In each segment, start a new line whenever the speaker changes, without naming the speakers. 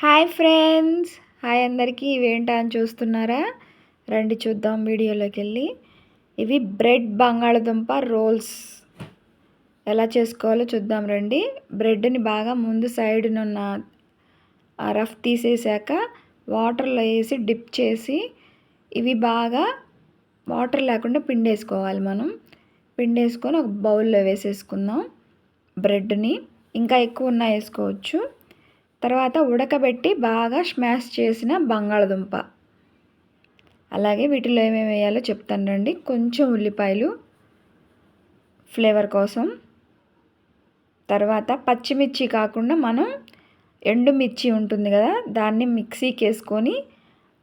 Hi friends, hi అందరికీ. ఇవేంటా అని చూస్తున్నారా? రండి చూద్దాం వీడియోలోకి వెళ్ళి. ఇవి బ్రెడ్ బంగాళదుంప రోల్స్ ఎలా చేసుకోవాలో చూద్దాం రండి. బ్రెడ్ని బాగా ముందు సైడ్నున్న రఫ్ తీసేసాక వాటర్లో వేసి డిప్ చేసి ఇవి బాగా వాటర్ లేకుండా పిండేసుకోవాలి. పిండేసుకొని ఒక బౌల్లో వేసేసుకుందాం బ్రెడ్ని. ఇంకా ఎక్కువ ఉన్నా వేసుకోవచ్చు. తర్వాత ఉడకబెట్టి బాగా స్మాష్ చేసిన బంగాళదుంప, అలాగే వీటిలో ఏమేమి వేయాలో చెప్తాను రండి. కొంచెం ఉల్లిపాయలు ఫ్లేవర్ కోసం, తర్వాత పచ్చిమిర్చి కాకుండా మనం ఎండుమిర్చి ఉంటుంది కదా, దాన్ని మిక్సీకి వేసుకొని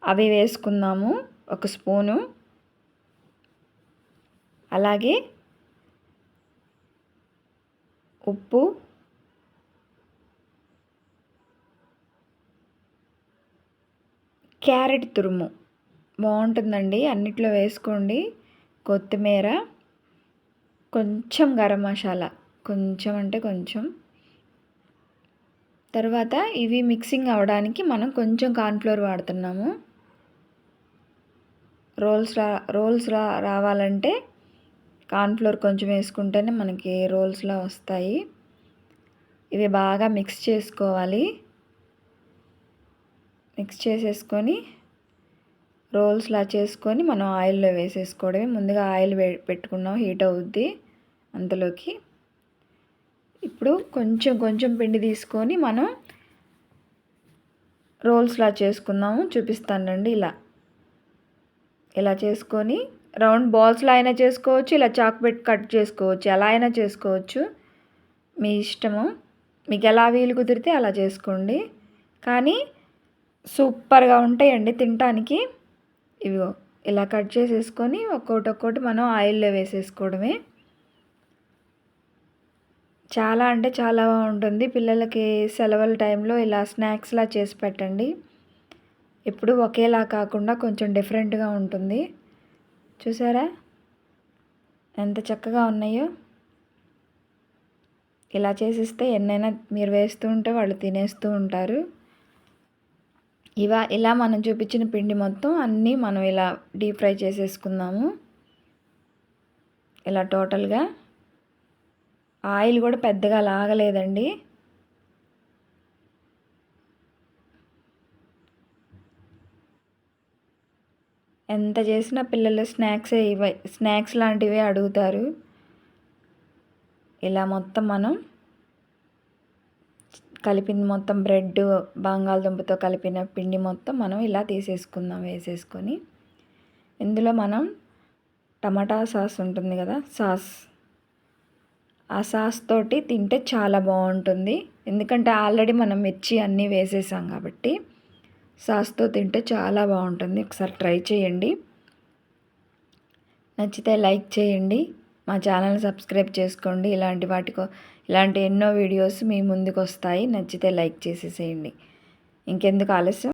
అవి వేసుకుందాము, ఒక స్పూను. అలాగే ఉప్పు, క్యారెట్ తురుము బాగుంటుందండి, అన్నిట్లో వేసుకోండి. కొత్తిమీర, కొంచెం గరం మసాలా, కొంచెం అంటే కొంచెం. తర్వాత ఇవి మిక్సింగ్ అవ్వడానికి మనం కొంచెం కార్న్ఫ్లోర్ వాడుతున్నాము. రోల్స్ రావాలంటే కార్న్ఫ్లోర్ కొంచెం వేసుకుంటేనే మనకి రోల్స్లా వస్తాయి. ఇవి బాగా మిక్స్ చేసుకోవాలి. మిక్స్ చేసేసుకొని రోల్స్లా చేసుకొని మనం ఆయిల్లో వేసేసుకోవడమే. ముందుగా ఆయిల్ పెట్టుకున్నాం, హీట్ అవుద్ది అంతలోకి. ఇప్పుడు కొంచెం కొంచెం పిండి తీసుకొని మనం రోల్స్లా చేసుకుందాము. చూపిస్తానండి. ఇలా చేసుకొని రౌండ్ బాల్స్లో అయినా చేసుకోవచ్చు, ఇలా చాక్ పెట్టి కట్ చేసుకోవచ్చు, ఎలా అయినా చేసుకోవచ్చు, మీ ఇష్టము. మీకు ఎలా వీలు కుదిరితే అలా చేసుకోండి. కానీ సూపర్గా ఉంటాయండి తినటానికి. ఇవిగో ఇలా కట్ చేసేసుకొని ఒక్కొక్కటి మనం ఆయిల్లో వేసేసుకోవడమే. చాలా అంటే చాలా బాగుంటుంది. పిల్లలకి సెలవుల టైంలో ఇలా స్నాక్స్లా చేసి పెట్టండి. ఎప్పుడు ఒకేలా కాకుండా కొంచెం డిఫరెంట్గా ఉంటుంది. చూసారా ఎంత చక్కగా ఉన్నాయో? ఇలా చేసిస్తే ఎన్నైనా మీరు వేస్తూ ఉంటే వాళ్ళు తినేస్తూ ఉంటారు. ఇలా మనం చూపించిన పిండి మొత్తం అన్నీ మనం ఇలా డీప్ ఫ్రై చేసేసుకుందాము. ఇలా టోటల్గా ఆయిల్ కూడా పెద్దగా లాగలేదండి. ఎంత చేసినా పిల్లలు స్నాక్స్ లాంటివే అడుగుతారు. ఇలా మొత్తం మనం కలిపింది మొత్తం బ్రెడ్ బంగాళదుంపతో కలిపిన పిండి మొత్తం మనం ఇలా తీసేసుకుందాం. వేసేసుకొని ఇందులో మనం టమాటా సాస్ ఉంటుంది కదా, ఆ సాస్ తోటి తింటే చాలా బాగుంటుంది. ఎందుకంటే ఆల్రెడీ మనం మిర్చి అన్నీ వేసేసాం కాబట్టి సాస్తో తింటే చాలా బాగుంటుంది. ఒకసారి ట్రై చేయండి. నచ్చితే లైక్ చేయండి. మా ఛానల్ సబ్స్క్రైబ్ చేసుకోండి. ఇలాంటి ఎన్నో వీడియోస్ మీ ముందుకు వస్తాయి. నచ్చితే లైక్ చేసేసేయండి. ఇంకెందుకు ఆలస్యం.